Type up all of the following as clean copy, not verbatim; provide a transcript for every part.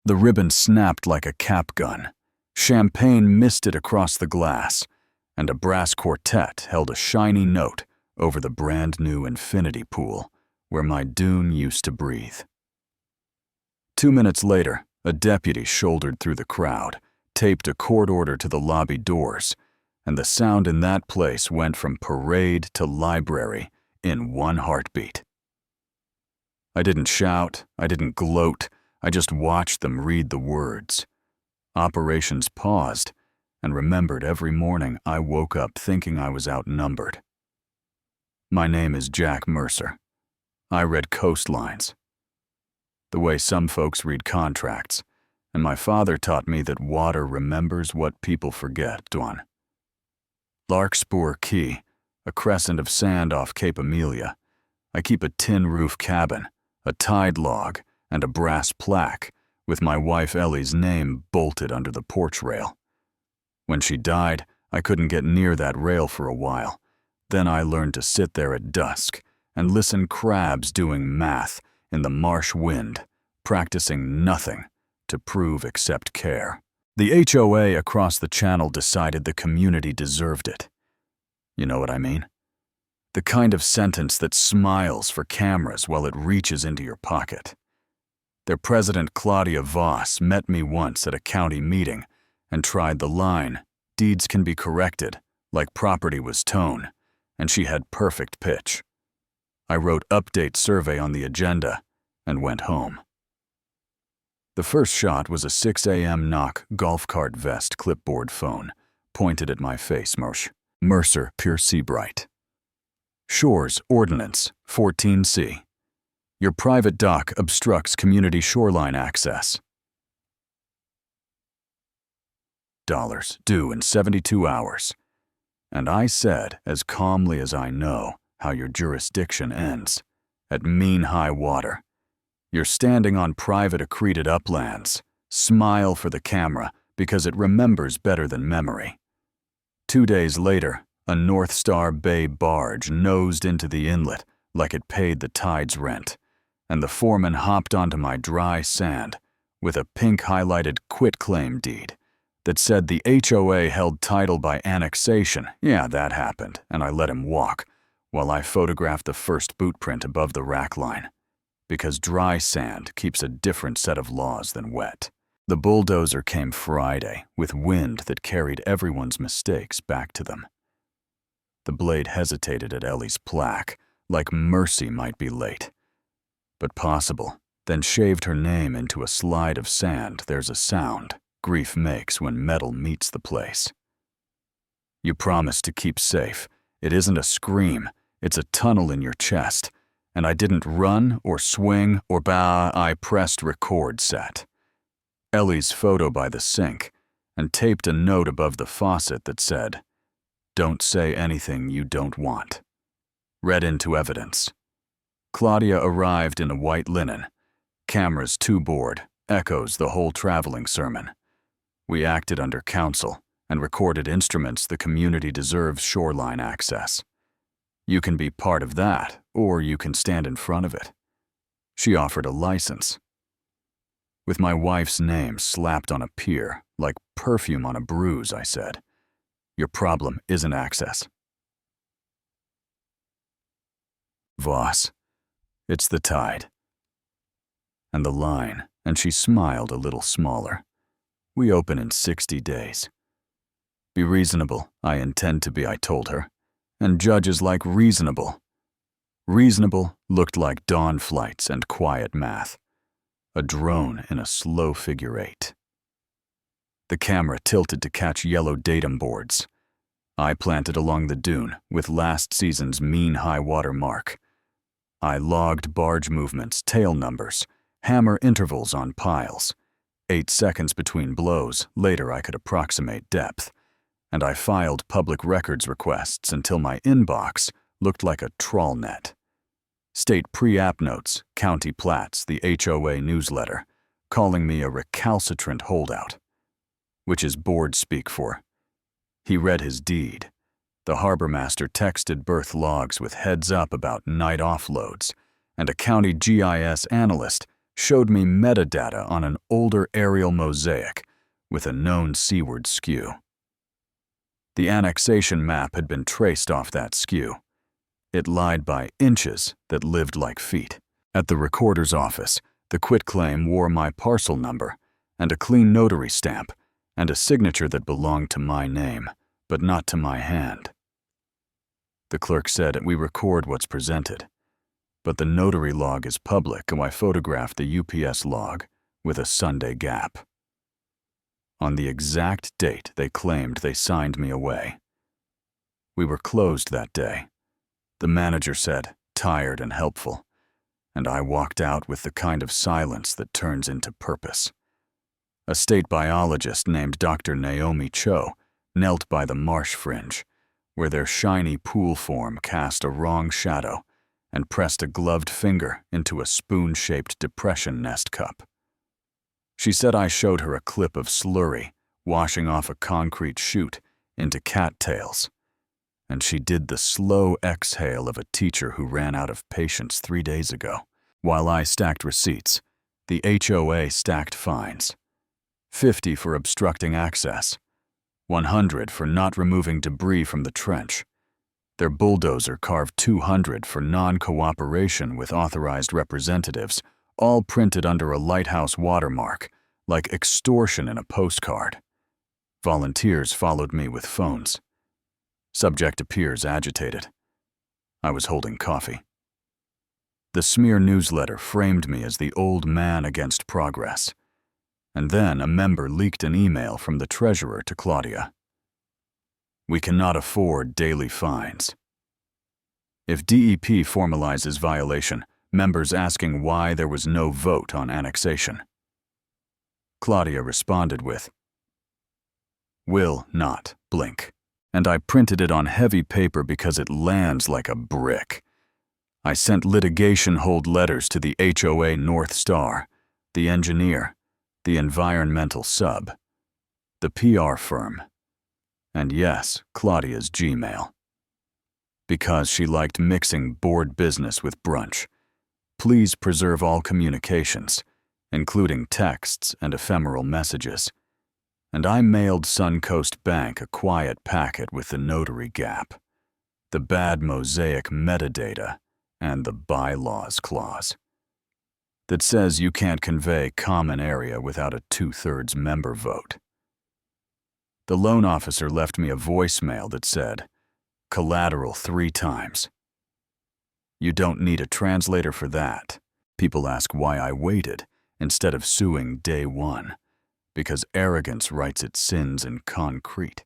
The ribbon snapped like a cap gun. Champagne misted across the glass, and a brass quartet held a shiny note over the brand-new infinity pool where my dune used to breathe. 2 minutes later, a deputy shouldered through the crowd, taped a court order to the lobby doors, and the sound in that place went from parade to library in one heartbeat. I didn't shout, I didn't gloat, I just watched them read the words. Operations paused, and remembered every morning I woke up thinking I was outnumbered. My name is Jack Mercer. I read coastlines, the way some folks read contracts, and my father taught me that water remembers what people forget, Dwan. Larkspur Key, a crescent of sand off Cape Amelia. I keep a tin roof cabin, a tide log, and a brass plaque with my wife Ellie's name bolted under the porch rail. When she died, I couldn't get near that rail for a while. Then I learned to sit there at dusk and listen crabs doing math in the marsh wind, practicing nothing to prove except care. The HOA across the channel decided the community deserved it. You know what I mean? The kind of sentence that smiles for cameras while it reaches into your pocket. Their president, Claudia Voss, met me once at a county meeting and tried the line, "Deeds can be corrected, like property was tone," and she had perfect pitch. I wrote update survey on the agenda and went home. The first shot was a 6 a.m. knock golf cart vest clipboard phone, pointed at my face, Mercer, Pure Seabright. Shores Ordinance, 14C. Your private dock obstructs community shoreline access. $, due in 72 hours. And I said, as calmly as I know, how your jurisdiction ends, at mean high water. You're standing on private accreted uplands. Smile for the camera because it remembers better than memory. 2 days later, a North Star Bay barge nosed into the inlet like it paid the tide's rent, and the foreman hopped onto my dry sand with a pink highlighted quitclaim deed that said the HOA held title by annexation. Yeah, that happened, and I let him walk while I photographed the first boot print above the rack line, because dry sand keeps a different set of laws than wet. The bulldozer came Friday with wind that carried everyone's mistakes back to them. The blade hesitated at Ellie's plaque, like mercy might be late, but possible, then shaved her name into a slide of sand. There's a sound grief makes when metal meets the place. You promised to keep safe. It isn't a scream, it's a tunnel in your chest. And I didn't run or swing or bow. I pressed record set. Ellie's photo by the sink, and taped a note above the faucet that said, "Don't say anything you don't want." Read into evidence. Claudia arrived in a white linen. Cameras too bored, echoes the whole traveling sermon. We acted under counsel and recorded instruments the community deserves shoreline access. You can be part of that, or you can stand in front of it. She offered a license. With my wife's name slapped on a pier, like perfume on a bruise, I said, "Your problem isn't access." Voss, it's the tide. And the line, and she smiled a little smaller. We open in 60 days. Be reasonable, I intend to be, I told her. And judges like reasonable. Reasonable looked like dawn flights and quiet math. A drone in a slow figure 8. The camera tilted to catch yellow datum boards. I planted along the dune with last season's mean high water mark. I logged barge movements, tail numbers, hammer intervals on piles. 8 seconds between blows, later I could approximate depth. And I filed public records requests until my inbox looked like a trawl net. State pre-app notes, county plats, the HOA newsletter, calling me a recalcitrant holdout, which is board speak for. He read his deed. The harbor master texted berth logs with heads up about night offloads, and a county GIS analyst showed me metadata on an older aerial mosaic with a known seaward skew. The annexation map had been traced off that skew. It lied by inches that lived like feet. At the recorder's office, the quitclaim wore my parcel number and a clean notary stamp and a signature that belonged to my name, but not to my hand. The clerk said, "We record what's presented." But the notary log is public, and I photographed the UPS log with a Sunday gap. On the exact date they claimed they signed me away. We were closed that day. The manager said, tired and helpful, and I walked out with the kind of silence that turns into purpose. A state biologist named Dr. Naomi Cho knelt by the marsh fringe, where their shiny pool form cast a wrong shadow, and pressed a gloved finger into a spoon-shaped depression nest cup. She said I showed her a clip of slurry washing off a concrete chute into cattails, and she did the slow exhale of a teacher who ran out of patience 3 days ago. While I stacked receipts, the HOA stacked fines. 50 for obstructing access, 100 for not removing debris from the trench. Their bulldozer carved 200 for non-cooperation with authorized representatives, all printed under a lighthouse watermark, like extortion in a postcard. Volunteers followed me with phones. Subject appears agitated. I was holding coffee. The smear newsletter framed me as the old man against progress. And then a member leaked an email from the treasurer to Claudia. "We cannot afford daily fines." If DEP formalizes violation, members asking why there was no vote on annexation. Claudia responded with, "Will not blink." And I printed it on heavy paper because it lands like a brick. I sent litigation hold letters to the HOA North Star, the engineer, the environmental sub, the PR firm, and yes, Claudia's Gmail. Because she liked mixing board business with brunch. Please preserve all communications, including texts and ephemeral messages. And I mailed Suncoast Bank a quiet packet with the notary gap, the bad mosaic metadata, and the Bylaws clause that says you can't convey common area without a 2/3 member vote. The loan officer left me a voicemail that said, "Collateral 3 times. You don't need a translator for that." People ask why I waited instead of suing day one. Because arrogance writes its sins in concrete.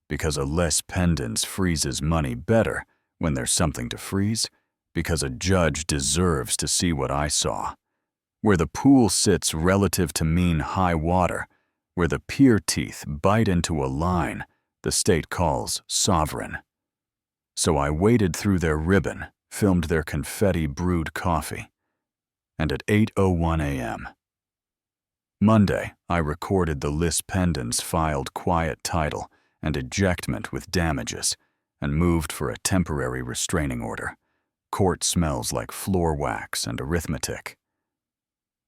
Because a les pendens freezes money better when there's something to freeze. Because a judge deserves to see what I saw. Where the pool sits relative to mean high water, where the pier teeth bite into a line the state calls sovereign. So I waded through their ribbon, filmed their confetti-brewed coffee. And at 8:01 a.m., Monday, I recorded the lis pendens filed quiet title and ejectment with damages and moved for a temporary restraining order. Court smells like floor wax and arithmetic.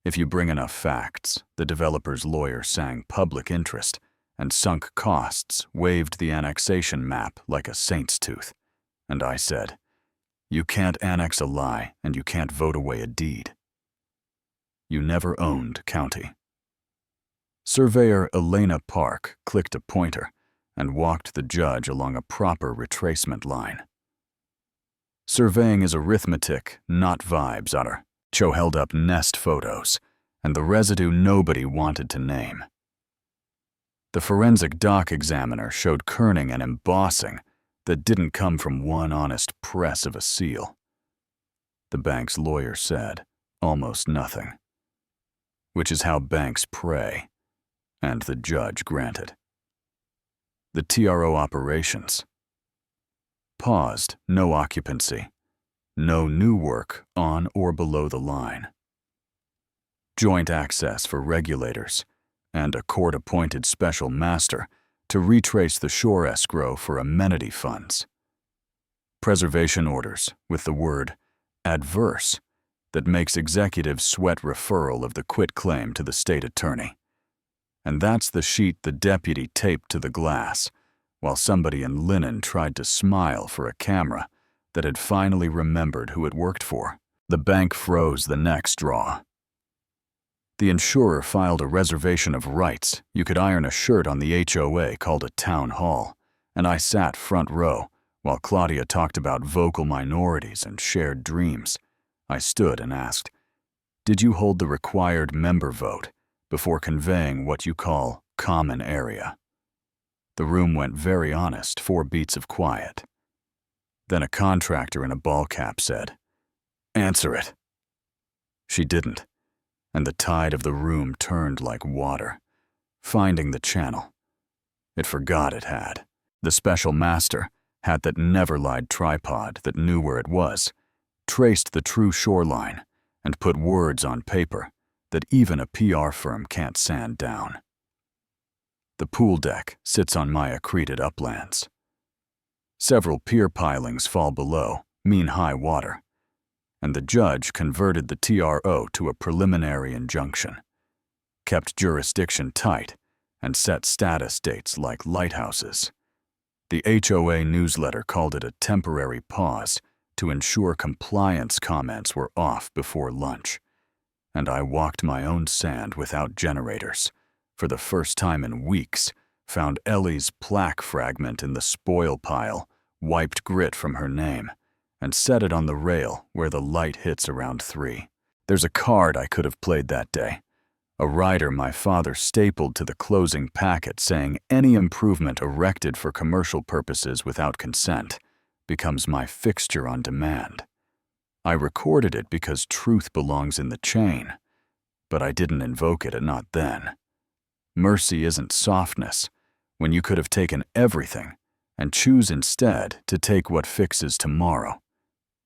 If you bring enough facts, the developer's lawyer sang public interest and sunk costs waved the annexation map like a saint's tooth. And I said, "You can't annex a lie and you can't vote away a deed. You never owned county." Surveyor Elena Park clicked a pointer and walked the judge along a proper retracement line. Surveying is arithmetic, not vibes, Utter. Cho held up nest photos and the residue nobody wanted to name. The forensic doc examiner showed kerning and embossing that didn't come from one honest press of a seal. The bank's lawyer said, almost nothing. Which is how banks pray. And the judge granted. The TRO operations. Paused, no occupancy. No new work on or below the line. Joint access for regulators and a court-appointed special master to retrace the shore escrow for amenity funds. Preservation orders with the word adverse that makes executives sweat referral of the quitclaim to the state attorney. And that's the sheet the deputy taped to the glass, while somebody in linen tried to smile for a camera that had finally remembered who it worked for. The bank froze the next draw. The insurer filed a reservation of rights. You could iron a shirt on the HOA called a town hall, and I sat front row while Claudia talked about vocal minorities and shared dreams. I stood and asked, "Did you hold the required member vote before conveying what you call common area?" The room went very honest, 4 beats of quiet. Then a contractor in a ball cap said, "Answer it." She didn't, and the tide of the room turned like water, finding the channel. It forgot it had. The special master, hat that never lied tripod that knew where it was, traced the true shoreline and put words on paper that even a PR firm can't sand down. The pool deck sits on my accreted uplands. Several pier pilings fall below, mean high water, and the judge converted the TRO to a preliminary injunction, kept jurisdiction tight, and set status dates like lighthouses. The HOA newsletter called it a temporary pause to ensure compliance comments were off before lunch, and I walked my own sand without generators. For the first time in weeks, found Ellie's plaque fragment in the spoil pile, wiped grit from her name, and set it on the rail where the light hits around 3. There's a card I could have played that day, a rider my father stapled to the closing packet saying any improvement erected for commercial purposes without consent becomes my fixture on demand. I recorded it because truth belongs in the chain, but I didn't invoke it, not then. Mercy isn't softness, when you could have taken everything and choose instead to take what fixes tomorrow.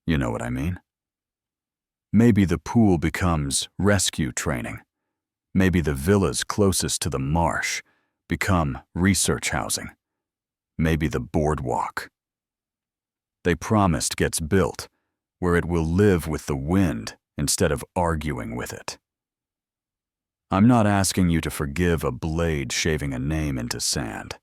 You know what I mean? Maybe the pool becomes rescue training. Maybe the villas closest to the marsh become research housing. Maybe the boardwalk they promised gets built where it will live with the wind instead of arguing with it. I'm not asking you to forgive a blade shaving a name into sand.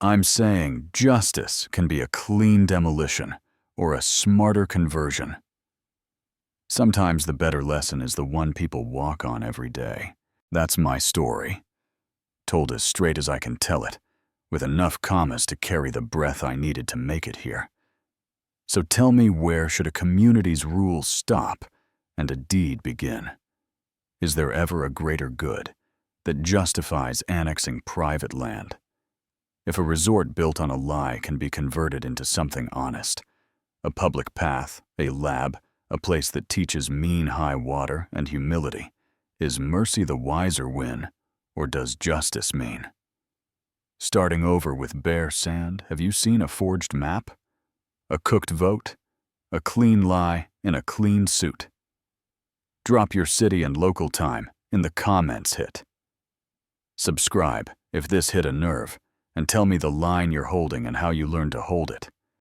I'm saying justice can be a clean demolition or a smarter conversion. Sometimes the better lesson is the one people walk on every day. That's my story, told as straight as I can tell it, with enough commas to carry the breath I needed to make it here. So tell me, where should a community's rules stop and a deed begin? Is there ever a greater good that justifies annexing private land? If a resort built on a lie can be converted into something honest, a public path, a lab, a place that teaches mean high water and humility, is mercy the wiser win, or does justice mean? Starting over with bare sand, have you seen a forged map? A cooked vote? A clean lie in a clean suit? Drop your city and local time in the comments hit. Subscribe if this hit a nerve, and tell me the line you're holding and how you learned to hold it.